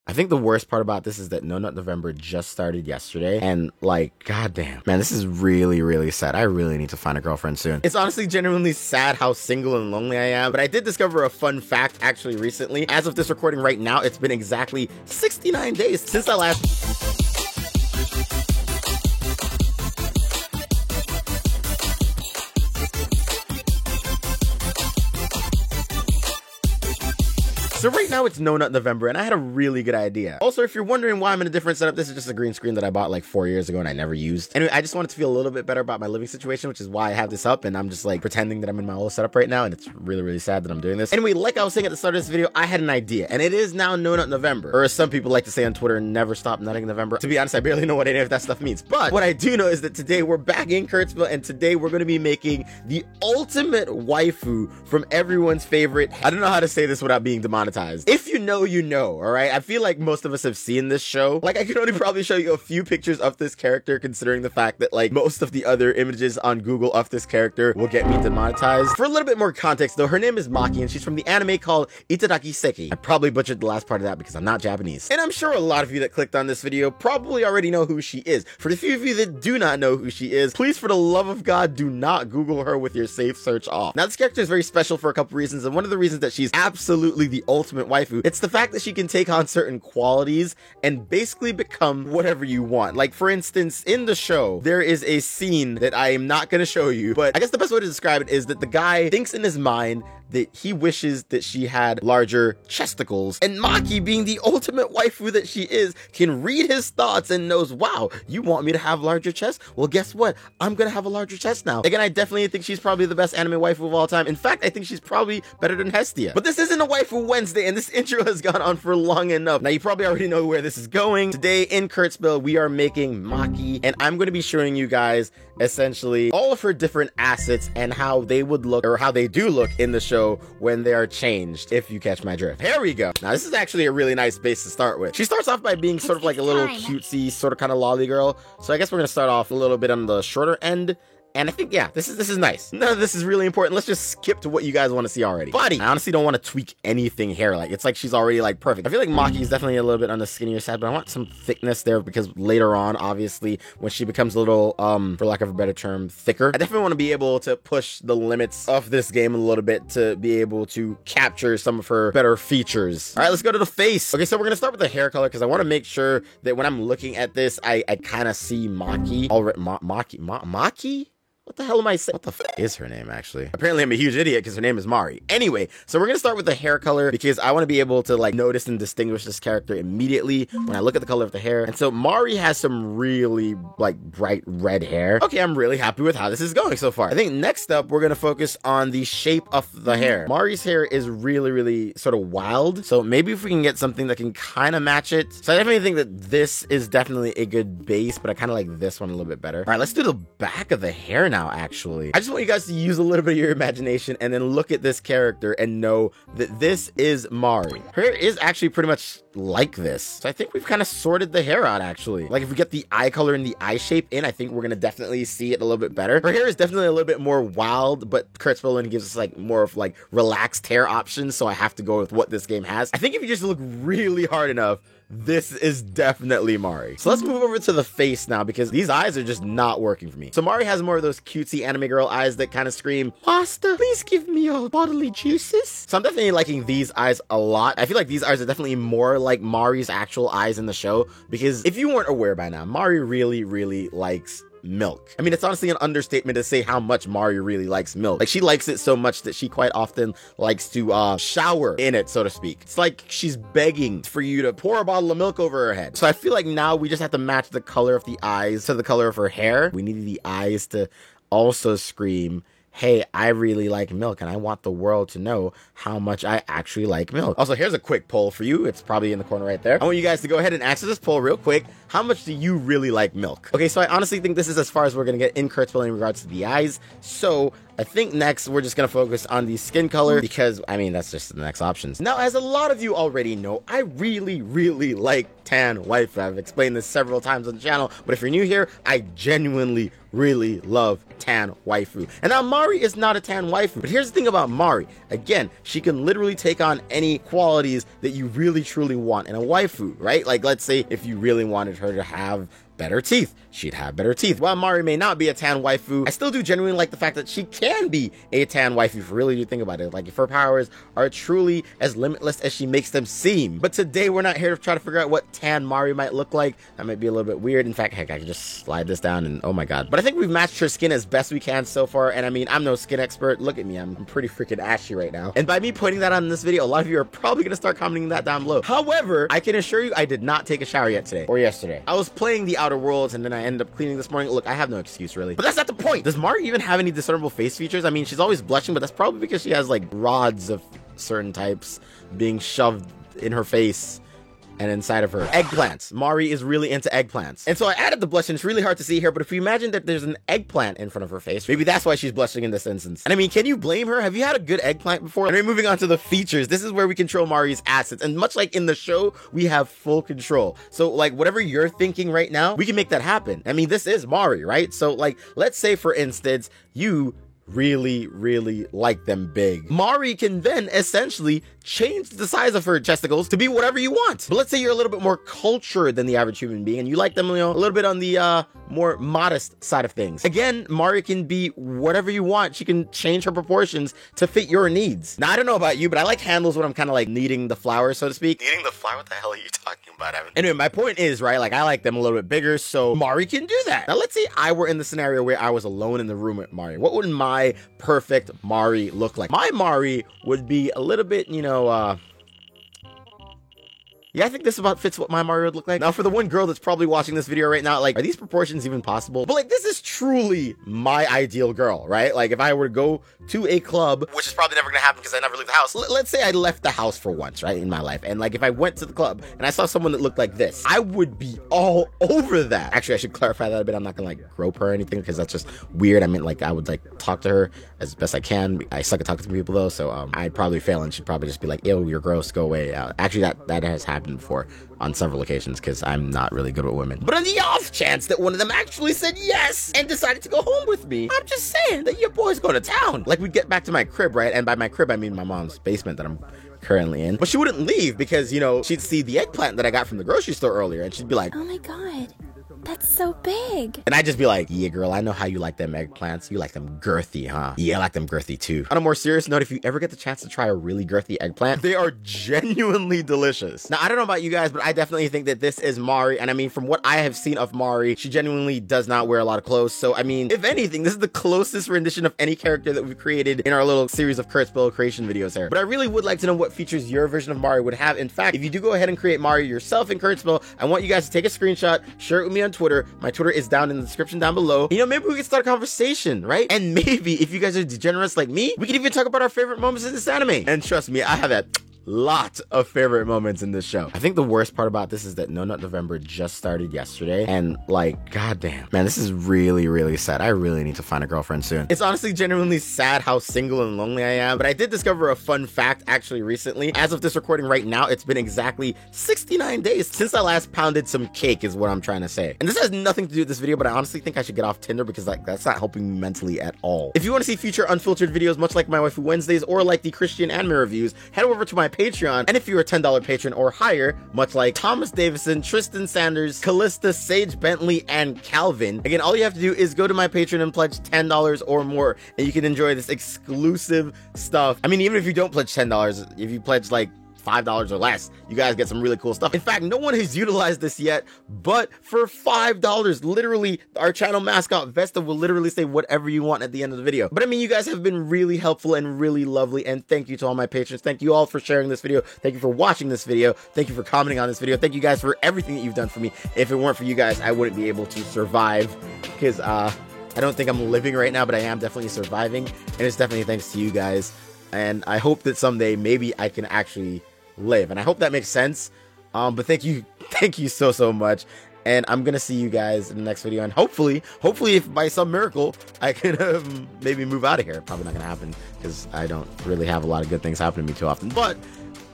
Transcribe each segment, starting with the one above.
I think the worst part about this is that No Nut November just started yesterday, and like, goddamn, man, this is really, really sad. I really need to find a girlfriend soon. It's honestly genuinely sad how single and lonely I am, but I did discover a fun fact actually recently. As of this recording right now, it's been exactly 69 days since I last... So right now it's No Nut November, and I had a really good idea. Also, if you're wondering why I'm in a different setup, this is just a green screen that I bought like 4 years ago and I never used. Anyway, I just wanted to feel a little bit better about my living situation, which is why I have this up, and I'm just like pretending that I'm in my old setup right now, and it's really, really sad that I'm doing this. Anyway, like I was saying at the start of this video, I had an idea, and it is now No Nut November, or as some people like to say on Twitter, never stop nutting November. To be honest, I barely know what any of that stuff means, but what I do know is that today we're back in Kurtzville, and today we're going to be making the ultimate waifu from everyone's favorite. I don't know how to say this without being demonetized. If you know, you know, all right? I feel like most of us have seen this show. Like, I can only probably show you a few pictures of this character, considering the fact that, like, most of the other images on Google of this character will get me demonetized. For a little bit more context, though, her name is Maki, and she's from the anime called Itadaki Seki. I probably butchered the last part of that because I'm not Japanese. And I'm sure a lot of you that clicked on this video probably already know who she is. For the few of you that do not know who she is, please, for the love of God, do not Google her with your safe search off. Now, this character is very special for a couple reasons, and one of the reasons that she's absolutely the ultimate waifu, it's the fact that she can take on certain qualities and basically become whatever you want. Like, for instance, in the show, there is a scene that I am not going to show you, but I guess the best way to describe it is that the guy thinks in his mind that he wishes that she had larger chesticles, and Maki, being the ultimate waifu that she is, can read his thoughts and knows, wow, you want me to have larger chest? Well, guess what? I'm gonna have a larger chest now. Again, I definitely think she's probably the best anime waifu of all time. In fact, I think she's probably better than Hestia. But this isn't a Waifu Wednesday, and this intro has gone on for long enough. Now, you probably already know where this is going. Today in Kurtzville, we are making Maki, and I'm going to be showing you guys essentially all of her different assets and how they would look, or how they do look in the show when they are changed, if you catch my drift. Here we go. Now, this is actually a really nice base to start with. She starts off by being sort of like a little cutesy, sort of kind of lolly girl. So I guess we're going to start off a little bit on the shorter end. And I think, yeah, this is nice. None of this is really important. Let's just skip to what you guys want to see already. Body. I honestly don't want to tweak anything here. Like, it's like she's already, like, perfect. I feel like Maki is definitely a little bit on the skinnier side, but I want some thickness there because later on, obviously, when she becomes a little, for lack of a better term, thicker, I definitely want to be able to push the limits of this game a little bit to be able to capture some of her better features. All right, let's go to the face. Okay, so we're going to start with the hair color because I want to make sure that when I'm looking at this, I kind of see Maki. Already, Maki? What the hell am I saying? What the f is her name, actually? Apparently, I'm a huge idiot because her name is Mari. Anyway, so we're going to start with the hair color because I want to be able to, like, notice and distinguish this character immediately when I look at the color of the hair. And so Mari has some really, like, bright red hair. Okay, I'm really happy with how this is going so far. I think next up, we're going to focus on the shape of the hair. Mari's hair is really, really sort of wild. So maybe if we can get something that can kind of match it. So I definitely think that this is definitely a good base, but I kind of like this one a little bit better. All right, let's do the back of the hair now, actually. I just want you guys to use a little bit of your imagination and then look at this character and know that this is Mari. Her hair is actually pretty much like this. So I think we've kind of sorted the hair out, actually. Like, if we get the eye color and the eye shape in, I think we're gonna definitely see it a little bit better. Her hair is definitely a little bit more wild, but Kurtzville gives us, like, more of, like, relaxed hair options, so I have to go with what this game has. I think if you just look really hard enough, this is definitely Mari. So let's move over to the face now because these eyes are just not working for me. So Mari has more of those cutesy anime girl eyes that kind of scream, "Master, please give me your bodily juices." So I'm definitely liking these eyes a lot. I feel like these eyes are definitely more like Mari's actual eyes in the show because if you weren't aware by now, Mari really, really likes milk. I mean, it's honestly an understatement to say how much Mari really likes milk. Like, she likes it so much that she quite often likes to shower in it, so to speak. It's like she's begging for you to pour a bottle of milk over her head. So I feel like now we just have to match the color of the eyes to the color of her hair. We need the eyes to also scream, hey, I really like milk and I want the world to know how much I actually like milk. Also, here's a quick poll for you. It's probably in the corner right there. I want you guys to go ahead and answer this poll real quick. How much do you really like milk? Okay, so I honestly think this is as far as we're gonna get in Kurtzville in regards to the eyes. So I think next we're just gonna focus on the skin color because, I mean, that's just the next options. Now, as a lot of you already know, I really like tan waifu. I've explained this several times on the channel, but if you're new here, I genuinely really love tan waifu. And now Mari is not a tan waifu, but here's the thing about Mari. Again, she can literally take on any qualities that you really truly want in a waifu, right? Like, let's say if you really wanted her to have better teeth, she'd have better teeth. While Mari may not be a tan waifu, I still do genuinely like the fact that she can be a tan waifu if you really do think about it. Like, if her powers are truly as limitless as she makes them seem. But today we're not here to try to figure out what tan Mari might look like. That might be a little bit weird. In fact, heck, I can just slide this down and oh my god. But I think we've matched her skin as best we can so far, and I mean, I'm no skin expert. Look at me, I'm pretty freaking ashy right now. And by me pointing that out in this video, a lot of you are probably gonna start commenting that down below. However, I can assure you I did not take a shower yet today or yesterday. I was playing the Outer Worlds and then I ended up cleaning this morning. Look, I have no excuse really. But that's not the point. Does Mari even have any discernible face features? I mean, she's always blushing, but that's probably because she has like rods of certain types being shoved in her face and inside of her. Eggplants. Mari is really into eggplants. And so I added the blush, and it's really hard to see here, but if you imagine that there's an eggplant in front of her face, maybe that's why she's blushing in this instance. And I mean, can you blame her? Have you had a good eggplant before? And then moving on to the features, this is where we control Mari's assets. And much like in the show, we have full control. So like whatever you're thinking right now, we can make that happen. I mean, this is Mari, right? So like, let's say for instance, you really like them big. Mari can then essentially change the size of her testicles to be whatever you want. But let's say you're a little bit more cultured than the average human being and you like them, you know, a little bit on the more modest side of things. Again, Mari can be whatever you want. She can change her proportions to fit your needs. Now, I don't know about you, but I like handles when I'm kind of like kneading the flour, so to speak. Kneading the flour? What the hell are you talking about, Evan? Anyway, my point is, right, like I like them a little bit bigger, so Mari can do that. Now, let's say I were in the scenario where I was alone in the room with Mari. What would my perfect Mari look like? My Mari would be a little bit, you know, yeah, I think this about fits what my Mari would look like. Now, for the one girl that's probably watching this video right now, like, are these proportions even possible? But like, this is truly my ideal girl, right? Like, if I were to go to a club, which is probably never gonna happen because I never leave the house. Let's say I left the house for once, right, in my life. And like, if I went to the club and I saw someone that looked like this, I would be all over that. Actually, I should clarify that a bit. I'm not gonna like grope her or anything because that's just weird. I mean, like, I would like talk to her as best I can. I suck at talking to people though, so I'd probably fail and she'd probably just be like, ew, you're gross, go away. Actually, that has happened before on several occasions because I'm not really good with women. But on the off chance that one of them actually said yes and decided to go home with me, I'm just saying that your boy's going to town. Like, we'd get back to my crib, right? And by my crib, I mean my mom's basement that I'm currently in. But she wouldn't leave because, you know, she'd see the eggplant that I got from the grocery store earlier and she'd be like, oh my god, that's so big. And I'd just be like, yeah, girl, I know how you like them eggplants. You like them girthy, huh? Yeah, I like them girthy too. On a more serious note, if you ever get the chance to try a really girthy eggplant, they are genuinely delicious. Now, I don't know about you guys, but I definitely think that this is Mari. And I mean, from what I have seen of Mari, she genuinely does not wear a lot of clothes. So, I mean, if anything, this is the closest rendition of any character that we've created in our little series of Kurtzbill creation videos here. But I really would like to know what features your version of Mari would have. In fact, if you do go ahead and create Mari yourself in Kurtzbill, I want you guys to take a screenshot, share it with me on Twitter. My Twitter is down in the description down below. You know, maybe we can start a conversation, right? And maybe if you guys are degenerates like me, we can even talk about our favorite moments in this anime. And trust me, I have that lot of favorite moments in this show. I think the worst part about this is that No Nut November just started yesterday, and like, goddamn, man, this is really sad. I really need to find a girlfriend soon. It's honestly genuinely sad how single and lonely I am, but I did discover a fun fact actually recently. As of this recording right now, it's been exactly 69 days since I last pounded some cake is what I'm trying to say. And this has nothing to do with this video, but I honestly think I should get off Tinder because like that's not helping me mentally at all. If you want to see future unfiltered videos much like my Waifu Wednesdays or like the Christian anime reviews, head over to my Patreon. And if you're a $10 patron or higher, much like Thomas Davison, Tristan Sanders, Callista, Sage Bentley, and Calvin, again, all you have to do is go to my Patreon and pledge $10 or more, and you can enjoy this exclusive stuff. I mean, even if you don't pledge $10, if you pledge like $5 or less, you guys get some really cool stuff. In fact, no one has utilized this yet, but for $5, literally, our channel mascot Vesta will literally say whatever you want at the end of the video. But I mean, you guys have been really helpful and really lovely, and thank you to all my patrons. Thank you all for sharing this video. Thank you for watching this video. Thank you for commenting on this video. Thank you guys for everything that you've done for me. If it weren't for you guys, I wouldn't be able to survive, because I don't think I'm living right now, but I am definitely surviving, and it's definitely thanks to you guys. And I hope that someday maybe I can actually live, and I hope that makes sense. But thank you so much, And I'm gonna see you guys in the next video. And hopefully if by some miracle I can maybe move out of here. Probably not gonna happen because I don't really have a lot of good things happen to me too often. But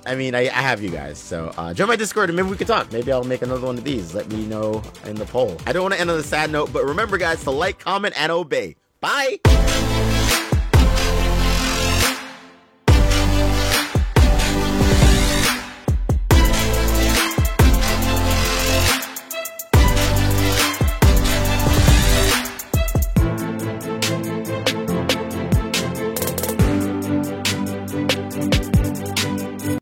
I mean, I have you guys, so join my Discord and maybe we can talk. Maybe I'll make another one of these. Let me know in the poll. I don't want to end on a sad note, but remember, guys, to like, comment, and obey. Bye!